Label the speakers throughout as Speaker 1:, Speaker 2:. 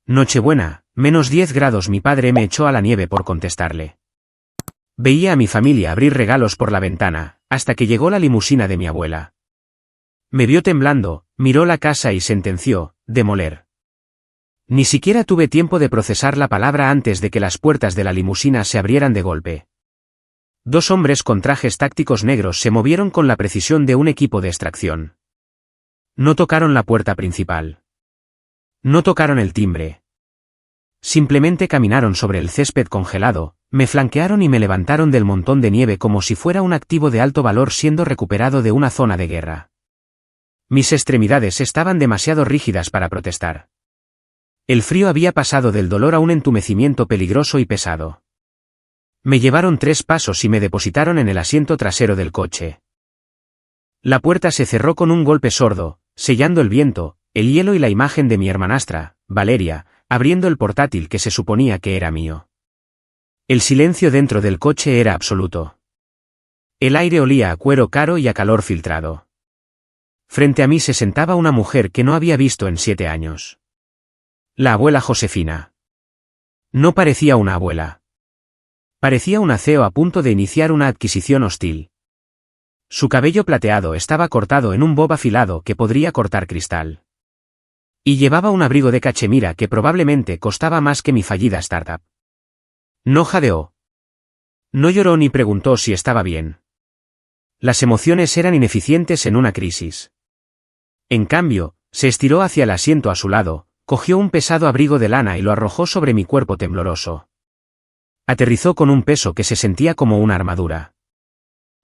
Speaker 1: Nochebuena, -10 grados. Mi padre me echó a la nieve por contestarle. Veía a mi familia abrir regalos por la ventana, hasta que llegó la limusina de mi abuela. Me vio temblando, miró la casa y sentenció, demoler. Ni siquiera tuve tiempo de procesar la palabra antes de que las puertas de la limusina se abrieran de golpe. Dos hombres con trajes tácticos negros se movieron con la precisión de un equipo de extracción. No tocaron la puerta principal. No tocaron el timbre. Simplemente caminaron sobre el césped congelado, me flanquearon y me levantaron del montón de nieve como si fuera un activo de alto valor siendo recuperado de una zona de guerra. Mis extremidades estaban demasiado rígidas para protestar. El frío había pasado del dolor a un entumecimiento peligroso y pesado. Me llevaron 3 pasos y me depositaron en el asiento trasero del coche. La puerta se cerró con un golpe sordo, sellando el viento, el hielo y la imagen de mi hermanastra, Valeria, abriendo el portátil que se suponía que era mío. El silencio dentro del coche era absoluto. El aire olía a cuero caro y a calor filtrado. Frente a mí se sentaba una mujer que no había visto en 7 años. La abuela Josefina. No parecía una abuela. Parecía un CEO a punto de iniciar una adquisición hostil. Su cabello plateado estaba cortado en un bob afilado que podría cortar cristal. Y llevaba un abrigo de cachemira que probablemente costaba más que mi fallida startup. No jadeó. No lloró ni preguntó si estaba bien. Las emociones eran ineficientes en una crisis. En cambio, se estiró hacia el asiento a su lado, cogió un pesado abrigo de lana y lo arrojó sobre mi cuerpo tembloroso. Aterrizó con un peso que se sentía como una armadura.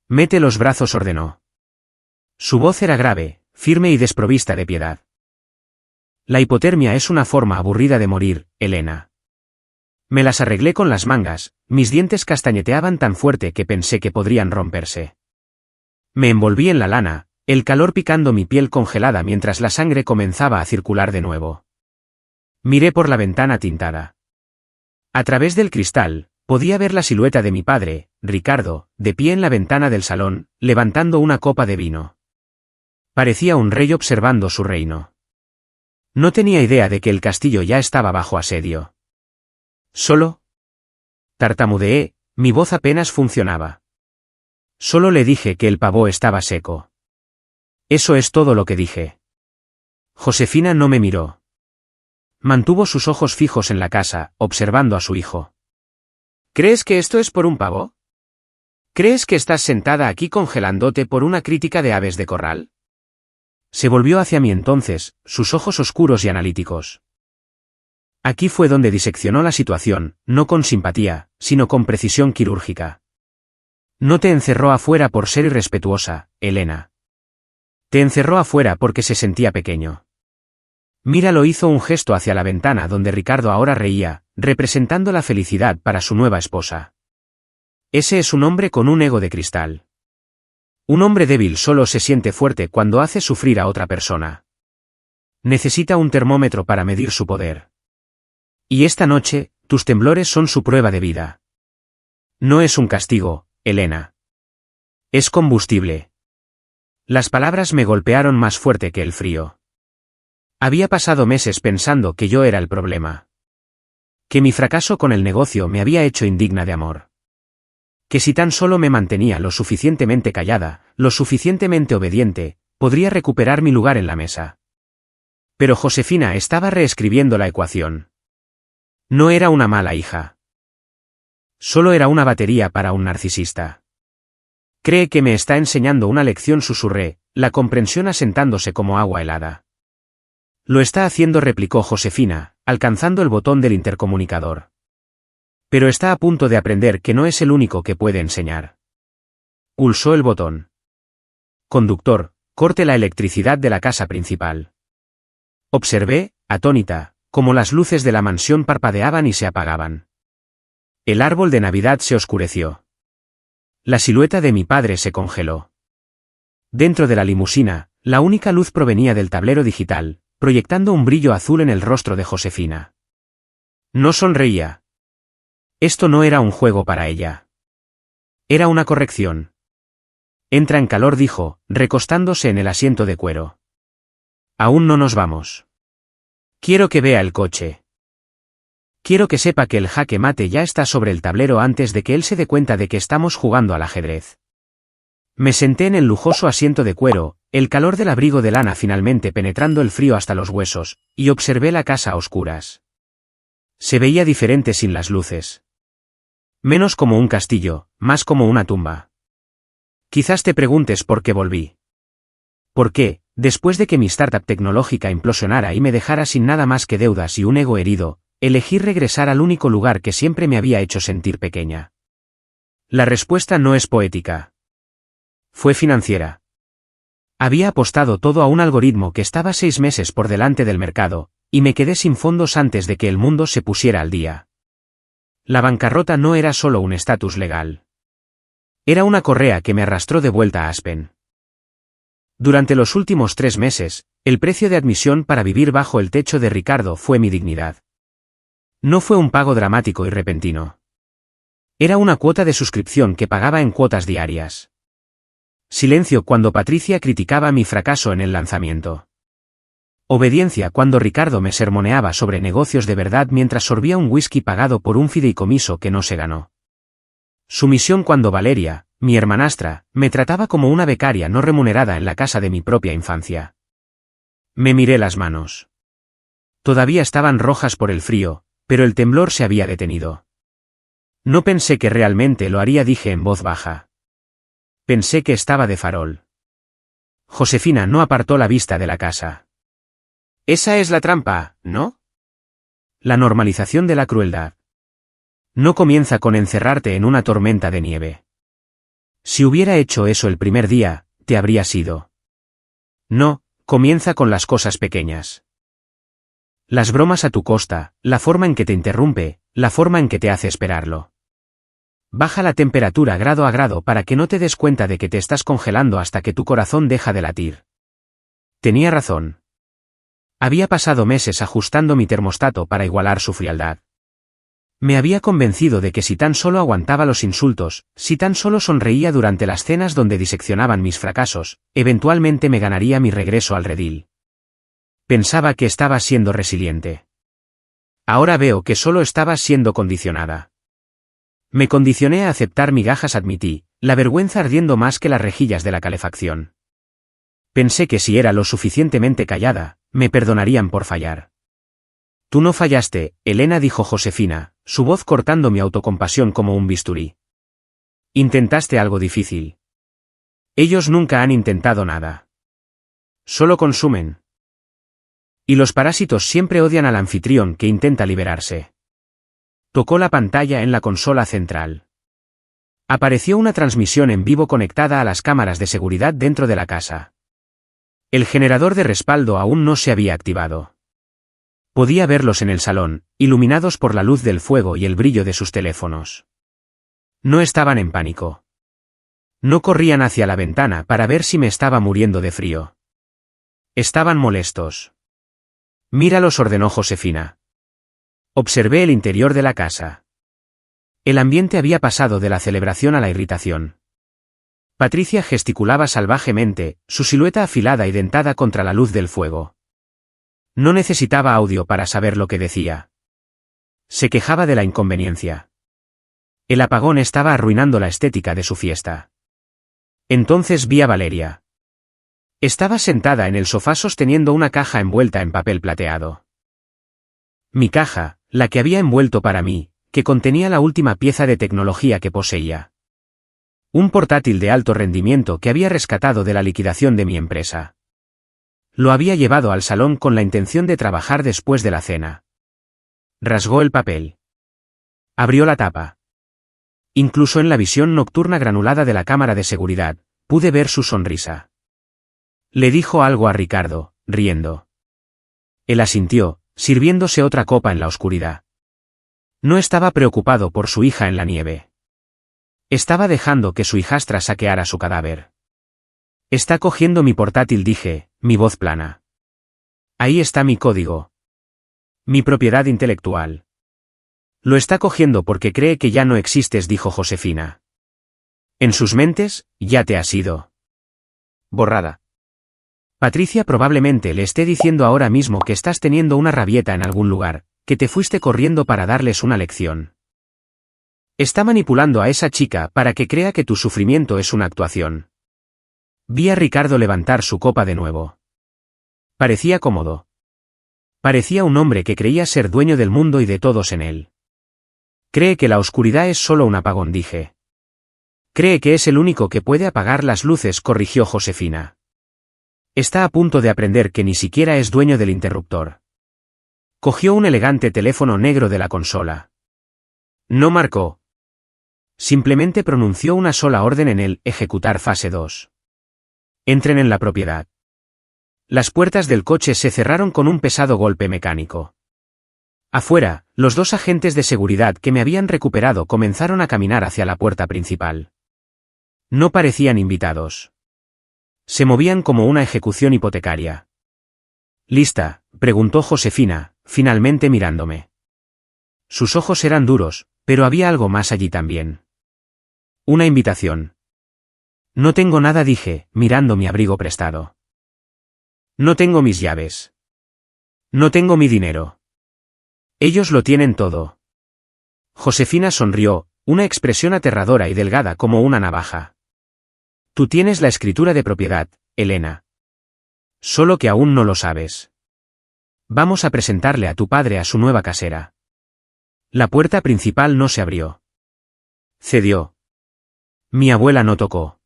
Speaker 1: Mete los brazos, ordenó. Su voz era grave, firme y desprovista de piedad. La hipotermia es una forma aburrida de morir, Elena. Me las arreglé con las mangas, mis dientes castañeteaban tan fuerte que pensé que podrían romperse. Me envolví en la lana, el calor picando mi piel congelada mientras la sangre comenzaba a circular de nuevo. Miré por la ventana tintada. A través del cristal, podía ver la silueta de mi padre, Ricardo, de pie en la ventana del salón, levantando una copa de vino. Parecía un rey observando su reino. No tenía idea de que el castillo ya estaba bajo asedio. ¿Solo? Tartamudeé, mi voz apenas funcionaba. Solo le dije que el pavó estaba seco. Eso es todo lo que dije. Josefina no me miró. Mantuvo sus ojos fijos en la casa, observando a su hijo. ¿Crees que esto es por un pavo? ¿Crees que estás sentada aquí congelándote por una crítica de aves de corral? Se volvió hacia mí entonces, sus ojos oscuros y analíticos. Aquí fue donde diseccionó la situación, no con simpatía, sino con precisión quirúrgica. No te encerró afuera por ser irrespetuosa, Elena. Te encerró afuera porque se sentía pequeño. Míralo, hizo un gesto hacia la ventana donde Ricardo ahora reía, representando la felicidad para su nueva esposa. Ese es un hombre con un ego de cristal. Un hombre débil solo se siente fuerte cuando hace sufrir a otra persona. Necesita un termómetro para medir su poder. Y esta noche, tus temblores son su prueba de vida. No es un castigo, Elena. Es combustible. Las palabras me golpearon más fuerte que el frío. Había pasado meses pensando que yo era el problema. Que mi fracaso con el negocio me había hecho indigna de amor. Que si tan solo me mantenía lo suficientemente callada, lo suficientemente obediente, podría recuperar mi lugar en la mesa. Pero Josefina estaba reescribiendo la ecuación. No era una mala hija. Solo era una batería para un narcisista. Cree que me está enseñando una lección, susurré, la comprensión asentándose como agua helada. Lo está haciendo, replicó Josefina, alcanzando el botón del intercomunicador. Pero está a punto de aprender que no es el único que puede enseñar. Pulsó el botón. Conductor, corte la electricidad de la casa principal. Observé, atónita, cómo las luces de la mansión parpadeaban y se apagaban. El árbol de Navidad se oscureció. La silueta de mi padre se congeló. Dentro de la limusina, la única luz provenía del tablero digital, proyectando un brillo azul en el rostro de Josefina. No sonreía. Esto no era un juego para ella. Era una corrección. Entra en calor, dijo, recostándose en el asiento de cuero. Aún no nos vamos. Quiero que vea el coche. Quiero que sepa que el jaque mate ya está sobre el tablero antes de que él se dé cuenta de que estamos jugando al ajedrez. Me senté en el lujoso asiento de cuero, el calor del abrigo de lana finalmente penetrando el frío hasta los huesos, y observé la casa a oscuras. Se veía diferente sin las luces. Menos como un castillo, más como una tumba. Quizás te preguntes por qué volví. ¿Por qué, después de que mi startup tecnológica implosionara y me dejara sin nada más que deudas y un ego herido, elegí regresar al único lugar que siempre me había hecho sentir pequeña? La respuesta no es poética. Fue financiera. Había apostado todo a un algoritmo que estaba 6 meses por delante del mercado, y me quedé sin fondos antes de que el mundo se pusiera al día. La bancarrota no era solo un estatus legal. Era una correa que me arrastró de vuelta a Aspen. Durante los últimos 3 meses, el precio de admisión para vivir bajo el techo de Ricardo fue mi dignidad. No fue un pago dramático y repentino. Era una cuota de suscripción que pagaba en cuotas diarias. Silencio cuando Patricia criticaba mi fracaso en el lanzamiento. Obediencia cuando Ricardo me sermoneaba sobre negocios de verdad mientras sorbía un whisky pagado por un fideicomiso que no se ganó. Sumisión cuando Valeria, mi hermanastra, me trataba como una becaria no remunerada en la casa de mi propia infancia. Me miré las manos. Todavía estaban rojas por el frío, pero el temblor se había detenido. No pensé que realmente lo haría, dije en voz baja. Pensé que estaba de farol. Josefina no apartó la vista de la casa. Esa es la trampa, ¿no? La normalización de la crueldad. No comienza con encerrarte en una tormenta de nieve. Si hubiera hecho eso el primer día, te habrías ido. No, comienza con las cosas pequeñas. Las bromas a tu costa, la forma en que te interrumpe, la forma en que te hace esperarlo. Baja la temperatura grado a grado para que no te des cuenta de que te estás congelando hasta que tu corazón deja de latir. Tenía razón. Había pasado meses ajustando mi termostato para igualar su frialdad. Me había convencido de que si tan solo aguantaba los insultos, si tan solo sonreía durante las cenas donde diseccionaban mis fracasos, eventualmente me ganaría mi regreso al redil. Pensaba que estaba siendo resiliente. Ahora veo que solo estaba siendo condicionada. Me condicioné a aceptar migajas, admití, la vergüenza ardiendo más que las rejillas de la calefacción. Pensé que si era lo suficientemente callada, me perdonarían por fallar. Tú no fallaste, Elena, dijo Josefina, su voz cortando mi autocompasión como un bisturí. Intentaste algo difícil. Ellos nunca han intentado nada. Solo consumen. Y los parásitos siempre odian al anfitrión que intenta liberarse. Tocó la pantalla en la consola central. Apareció una transmisión en vivo conectada a las cámaras de seguridad dentro de la casa. El generador de respaldo aún no se había activado. Podía verlos en el salón, iluminados por la luz del fuego y el brillo de sus teléfonos. No estaban en pánico. No corrían hacia la ventana para ver si me estaba muriendo de frío. Estaban molestos. Míralos, ordenó Josefina. Observé el interior de la casa. El ambiente había pasado de la celebración a la irritación. Patricia gesticulaba salvajemente, su silueta afilada y dentada contra la luz del fuego. No necesitaba audio para saber lo que decía. Se quejaba de la inconveniencia. El apagón estaba arruinando la estética de su fiesta. Entonces vi a Valeria. Estaba sentada en el sofá sosteniendo una caja envuelta en papel plateado. Mi caja, la que había envuelto para mí, que contenía la última pieza de tecnología que poseía. Un portátil de alto rendimiento que había rescatado de la liquidación de mi empresa. Lo había llevado al salón con la intención de trabajar después de la cena. Rasgó el papel. Abrió la tapa. Incluso en la visión nocturna granulada de la cámara de seguridad, pude ver su sonrisa. Le dijo algo a Ricardo, riendo. Él asintió, sirviéndose otra copa en la oscuridad. No estaba preocupado por su hija en la nieve. Estaba dejando que su hijastra saqueara su cadáver. Está cogiendo mi portátil, dije, mi voz plana. Ahí está mi código. Mi propiedad intelectual. Lo está cogiendo porque cree que ya no existes, dijo Josefina. En sus mentes, ya te has ido. Borrada. Patricia probablemente le esté diciendo ahora mismo que estás teniendo una rabieta en algún lugar, que te fuiste corriendo para darles una lección. Está manipulando a esa chica para que crea que tu sufrimiento es una actuación. Vi a Ricardo levantar su copa de nuevo. Parecía cómodo. Parecía un hombre que creía ser dueño del mundo y de todos en él. Cree que la oscuridad es solo un apagón, dije. Cree que es el único que puede apagar las luces, corrigió Josefina. Está a punto de aprender que ni siquiera es dueño del interruptor. Cogió un elegante teléfono negro de la consola. No marcó. Simplemente pronunció una sola orden en el ejecutar fase 2. Entren en la propiedad. Las puertas del coche se cerraron con un pesado golpe mecánico. Afuera, los 2 agentes de seguridad que me habían recuperado comenzaron a caminar hacia la puerta principal. No parecían invitados. Se movían como una ejecución hipotecaria. ¿Lista?, preguntó Josefina, finalmente mirándome. Sus ojos eran duros, pero había algo más allí también. Una invitación. No tengo nada, dije, mirando mi abrigo prestado. No tengo mis llaves. No tengo mi dinero. Ellos lo tienen todo. Josefina sonrió, una expresión aterradora y delgada como una navaja. Tú tienes la escritura de propiedad, Elena. Solo que aún no lo sabes. Vamos a presentarle a tu padre a su nueva casera. La puerta principal no se abrió. Cedió. Mi abuela no tocó.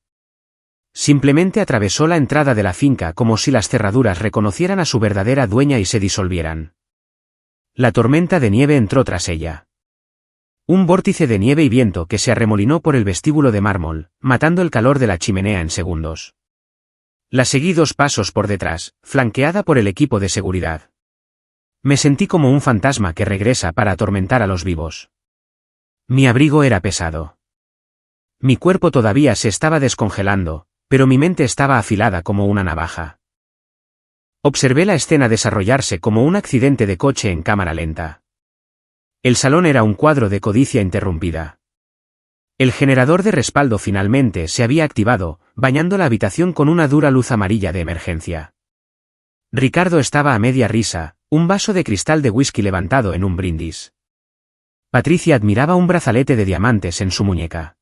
Speaker 1: Simplemente atravesó la entrada de la finca como si las cerraduras reconocieran a su verdadera dueña y se disolvieran. La tormenta de nieve entró tras ella. Un vórtice de nieve y viento que se arremolinó por el vestíbulo de mármol, matando el calor de la chimenea en segundos. La seguí 2 pasos por detrás, flanqueada por el equipo de seguridad. Me sentí como un fantasma que regresa para atormentar a los vivos. Mi abrigo era pesado. Mi cuerpo todavía se estaba descongelando, pero mi mente estaba afilada como una navaja. Observé la escena desarrollarse como un accidente de coche en cámara lenta. El salón era un cuadro de codicia interrumpida. El generador de respaldo finalmente se había activado, bañando la habitación con una dura luz amarilla de emergencia. Ricardo estaba a media risa, un vaso de cristal de whisky levantado en un brindis. Patricia admiraba un brazalete de diamantes en su muñeca.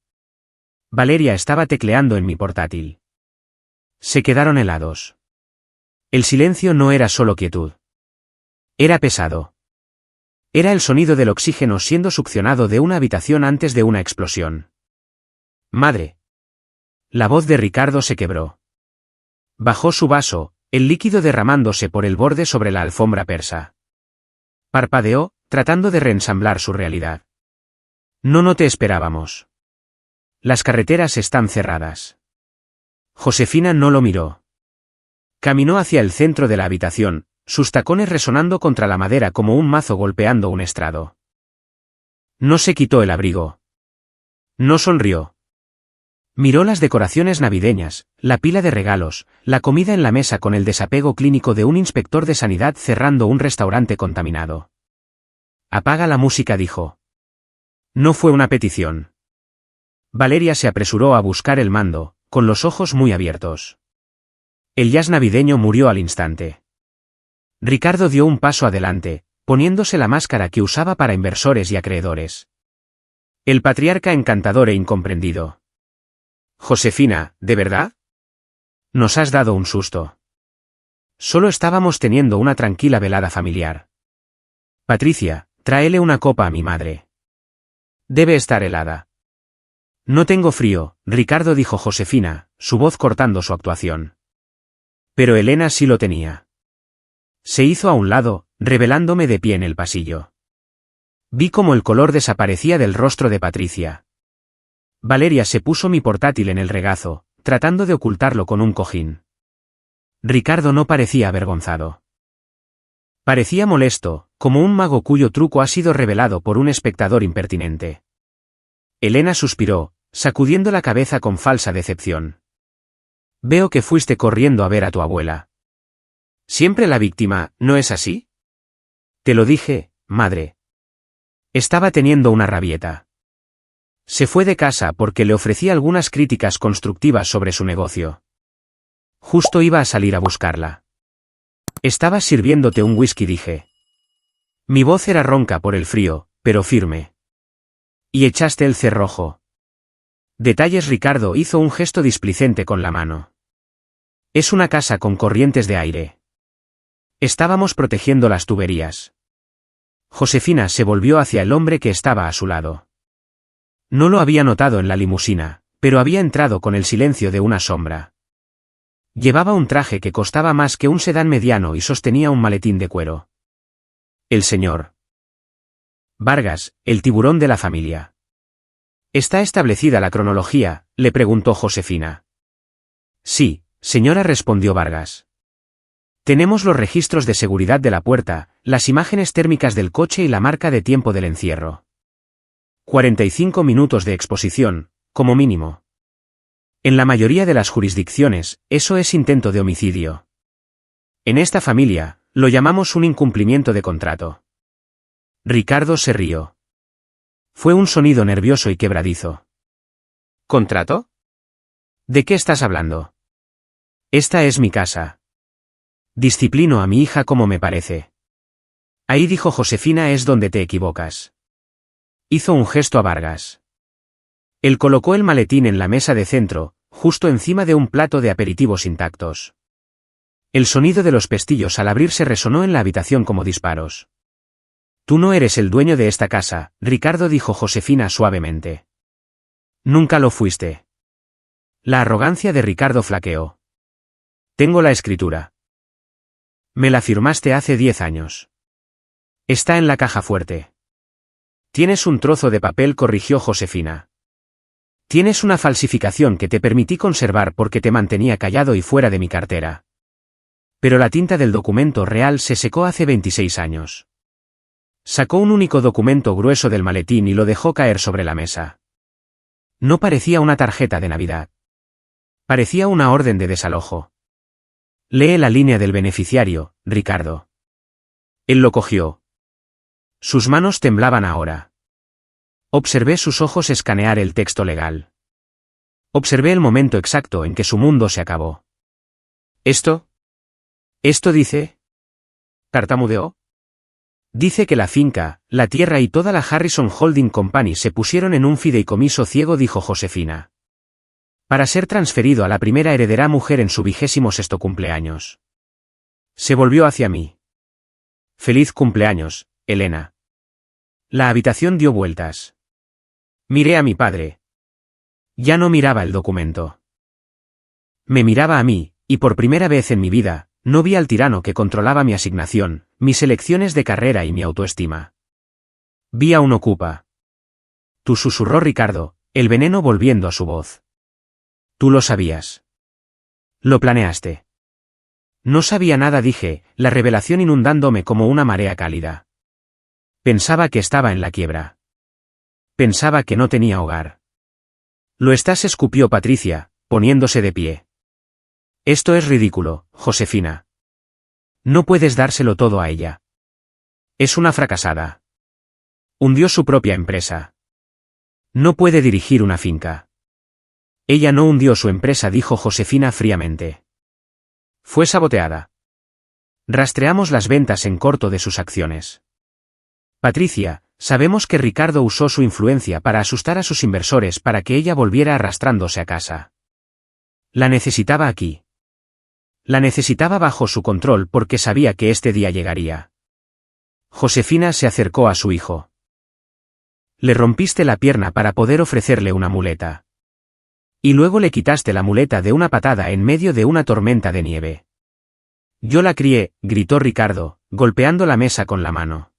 Speaker 1: Valeria estaba tecleando en mi portátil. Se quedaron helados. El silencio no era solo quietud. Era pesado. Era el sonido del oxígeno siendo succionado de una habitación antes de una explosión. Madre. La voz de Ricardo se quebró. Bajó su vaso, el líquido derramándose por el borde sobre la alfombra persa. Parpadeó, tratando de reensamblar su realidad. No te esperábamos. Las carreteras están cerradas. Josefina no lo miró. Caminó hacia el centro de la habitación, sus tacones resonando contra la madera como un mazo golpeando un estrado. No se quitó el abrigo. No sonrió. Miró las decoraciones navideñas, la pila de regalos, la comida en la mesa con el desapego clínico de un inspector de sanidad cerrando un restaurante contaminado. Apaga la música, dijo. No fue una petición. Valeria se apresuró a buscar el mando, con los ojos muy abiertos. El jazz navideño murió al instante. Ricardo dio un paso adelante, poniéndose la máscara que usaba para inversores y acreedores. El patriarca encantador e incomprendido. Josefina, ¿de verdad? Nos has dado un susto. Solo estábamos teniendo una tranquila velada familiar. Patricia, tráele una copa a mi madre. Debe estar helada. No tengo frío, Ricardo, dijo Josefina, su voz cortando su actuación. Pero Elena sí lo tenía. Se hizo a un lado, revelándome de pie en el pasillo. Vi cómo el color desaparecía del rostro de Patricia. Valeria se puso mi portátil en el regazo, tratando de ocultarlo con un cojín. Ricardo no parecía avergonzado. Parecía molesto, como un mago cuyo truco ha sido revelado por un espectador impertinente. Elena suspiró, sacudiendo la cabeza con falsa decepción. Veo que fuiste corriendo a ver a tu abuela. Siempre la víctima, ¿no es así? Te lo dije, madre. Estaba teniendo una rabieta. Se fue de casa porque le ofrecí algunas críticas constructivas sobre su negocio. Justo iba a salir a buscarla. Estabas sirviéndote un whisky, dije. Mi voz era ronca por el frío, pero firme. Y echaste el cerrojo. Detalles. Ricardo hizo un gesto displicente con la mano. Es una casa con corrientes de aire. Estábamos protegiendo las tuberías. Josefina se volvió hacia el hombre que estaba a su lado. No lo había notado en la limusina, pero había entrado con el silencio de una sombra. Llevaba un traje que costaba más que un sedán mediano y sostenía un maletín de cuero. El señor Vargas, el tiburón de la familia. ¿Está establecida la cronología?, le preguntó Josefina. Sí, señora, respondió Vargas. Tenemos los registros de seguridad de la puerta, las imágenes térmicas del coche y la marca de tiempo del encierro. 45 minutos de exposición, como mínimo. En la mayoría de las jurisdicciones, eso es intento de homicidio. En esta familia, lo llamamos un incumplimiento de contrato. Ricardo se rió. Fue un sonido nervioso y quebradizo. ¿Contrato? ¿De qué estás hablando? Esta es mi casa. Disciplino a mi hija como me parece. Ahí, dijo Josefina, es donde te equivocas. Hizo un gesto a Vargas. Él colocó el maletín en la mesa de centro, justo encima de un plato de aperitivos intactos. El sonido de los pestillos al abrirse resonó en la habitación como disparos. Tú no eres el dueño de esta casa, Ricardo, dijo Josefina suavemente. Nunca lo fuiste. La arrogancia de Ricardo flaqueó. Tengo la escritura. Me la firmaste hace 10 años. Está en la caja fuerte. Tienes un trozo de papel, corrigió Josefina. Tienes una falsificación que te permití conservar porque te mantenía callado y fuera de mi cartera. Pero la tinta del documento real se secó hace 26 años. Sacó un único documento grueso del maletín y lo dejó caer sobre la mesa. No parecía una tarjeta de Navidad. Parecía una orden de desalojo. Lee la línea del beneficiario, Ricardo. Él lo cogió. Sus manos temblaban ahora. Observé sus ojos escanear el texto legal. Observé el momento exacto en que su mundo se acabó. ¿Esto dice? ¿Tartamudeó? Dice que la finca, la tierra y toda la Harrison Holding Company se pusieron en un fideicomiso ciego, dijo Josefina. Para ser transferido a la primera heredera mujer en su 26º cumpleaños. Se volvió hacia mí. Feliz cumpleaños, Elena. La habitación dio vueltas. Miré a mi padre. Ya no miraba el documento. Me miraba a mí, y por primera vez en mi vida, no vi al tirano que controlaba mi asignación, mis elecciones de carrera y mi autoestima. Vi a un ocupa. Tú, susurró Ricardo, el veneno volviendo a su voz. Tú lo sabías. Lo planeaste. No sabía nada, dije, la revelación inundándome como una marea cálida. Pensaba que estaba en la quiebra. Pensaba que no tenía hogar. Lo estás, escupió Patricia, poniéndose de pie. Esto es ridículo, Josefina. No puedes dárselo todo a ella. Es una fracasada. Hundió su propia empresa. No puede dirigir una finca. Ella no hundió su empresa, dijo Josefina fríamente. Fue saboteada. Rastreamos las ventas en corto de sus acciones. Patricia, sabemos que Ricardo usó su influencia para asustar a sus inversores para que ella volviera arrastrándose a casa. La necesitaba aquí. La necesitaba bajo su control porque sabía que este día llegaría. Josefina se acercó a su hijo. Le rompiste la pierna para poder ofrecerle una muleta. Y luego le quitaste la muleta de una patada en medio de una tormenta de nieve. Yo la crié, gritó Ricardo, golpeando la mesa con la mano.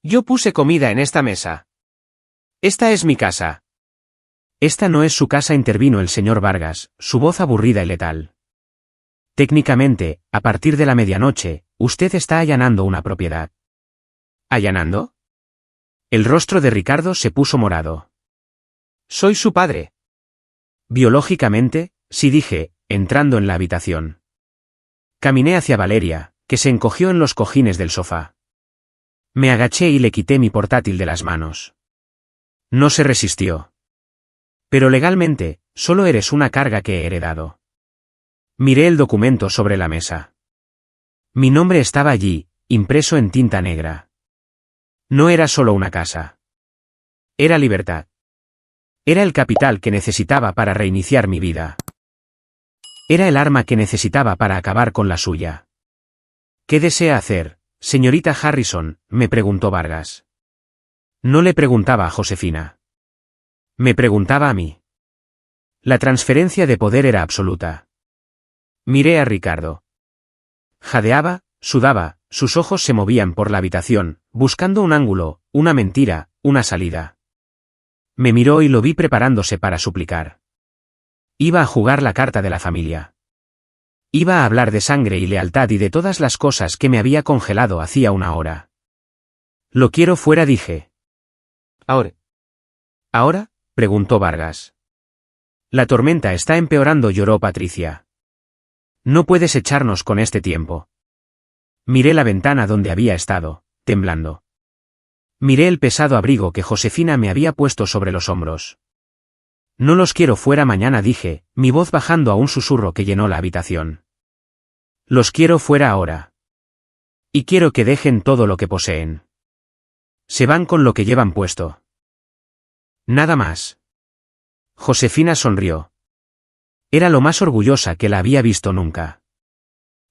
Speaker 1: Yo puse comida en esta mesa. Esta es mi casa. Esta no es su casa, intervino el señor Vargas, su voz aburrida y letal. Técnicamente, a partir de la medianoche, usted está allanando una propiedad. ¿Allanando? El rostro de Ricardo se puso morado. Soy su padre. Biológicamente, sí, dije, entrando en la habitación. Caminé hacia Valeria, que se encogió en los cojines del sofá. Me agaché y le quité mi portátil de las manos. No se resistió. Pero legalmente, solo eres una carga que he heredado. Miré el documento sobre la mesa. Mi nombre estaba allí, impreso en tinta negra. No era solo una casa. Era libertad. Era el capital que necesitaba para reiniciar mi vida. Era el arma que necesitaba para acabar con la suya. ¿Qué desea hacer, señorita Harrison?, me preguntó Vargas. No le preguntaba a Josefina. Me preguntaba a mí. La transferencia de poder era absoluta. Miré a Ricardo. Jadeaba, sudaba, sus ojos se movían por la habitación, buscando un ángulo, una mentira, una salida. Me miró y lo vi preparándose para suplicar. Iba a jugar la carta de la familia. Iba a hablar de sangre y lealtad y de todas las cosas que me había congelado hacía una hora. Lo quiero fuera, dije. ¿Ahora? ¿Ahora?, preguntó Vargas. La tormenta está empeorando, lloró Patricia. No puedes echarnos con este tiempo. Miré la ventana donde había estado, temblando. Miré el pesado abrigo que Josefina me había puesto sobre los hombros. No los quiero fuera mañana, dije, mi voz bajando a un susurro que llenó la habitación. Los quiero fuera ahora. Y quiero que dejen todo lo que poseen. Se van con lo que llevan puesto. Nada más. Josefina sonrió. Era lo más orgullosa que la había visto nunca.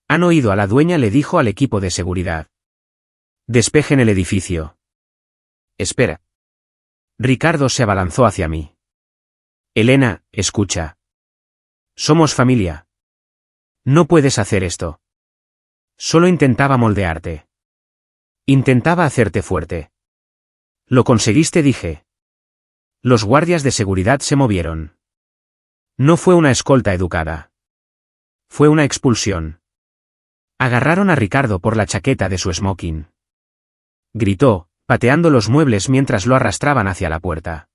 Speaker 1: Han oído a la dueña, le dijo al equipo de seguridad. Despejen el edificio. Espera. Ricardo se abalanzó hacia mí. Elena, escucha. Somos familia. No puedes hacer esto. Solo intentaba moldearte. Intentaba hacerte fuerte. Lo conseguiste, dije. Los guardias de seguridad se movieron. No fue una escolta educada. Fue una expulsión. Agarraron a Ricardo por la chaqueta de su smoking. Gritó, pateando los muebles mientras lo arrastraban hacia la puerta.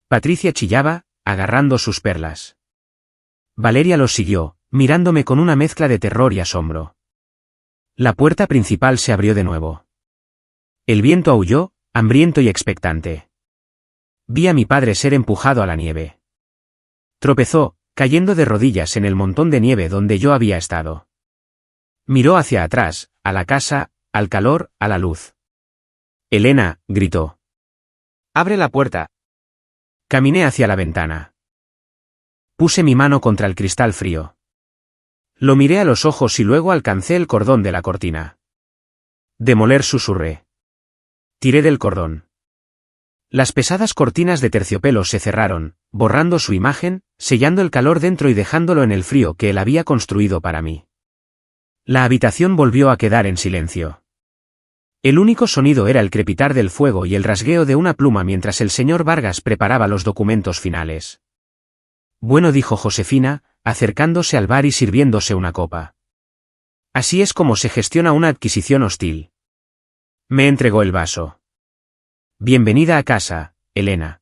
Speaker 1: Patricia chillaba, agarrando sus perlas. Valeria los siguió, mirándome con una mezcla de terror y asombro. La puerta principal se abrió de nuevo. El viento aulló, hambriento y expectante. Vi a mi padre ser empujado a la nieve. Tropezó, cayendo de rodillas en el montón de nieve donde yo había estado. Miró hacia atrás, a la casa, al calor, a la luz. Elena, gritó. Abre la puerta. Caminé hacia la ventana. Puse mi mano contra el cristal frío. Lo miré a los ojos y luego alcancé el cordón de la cortina. Demoler, susurré. Tiré del cordón. Las pesadas cortinas de terciopelo se cerraron, borrando su imagen, sellando el calor dentro y dejándolo en el frío que él había construido para mí. La habitación volvió a quedar en silencio. El único sonido era el crepitar del fuego y el rasgueo de una pluma mientras el señor Vargas preparaba los documentos finales. Bueno, dijo Josefina, acercándose al bar y sirviéndose una copa. Así es como se gestiona una adquisición hostil. Me entregó el vaso. Bienvenida a casa, Elena.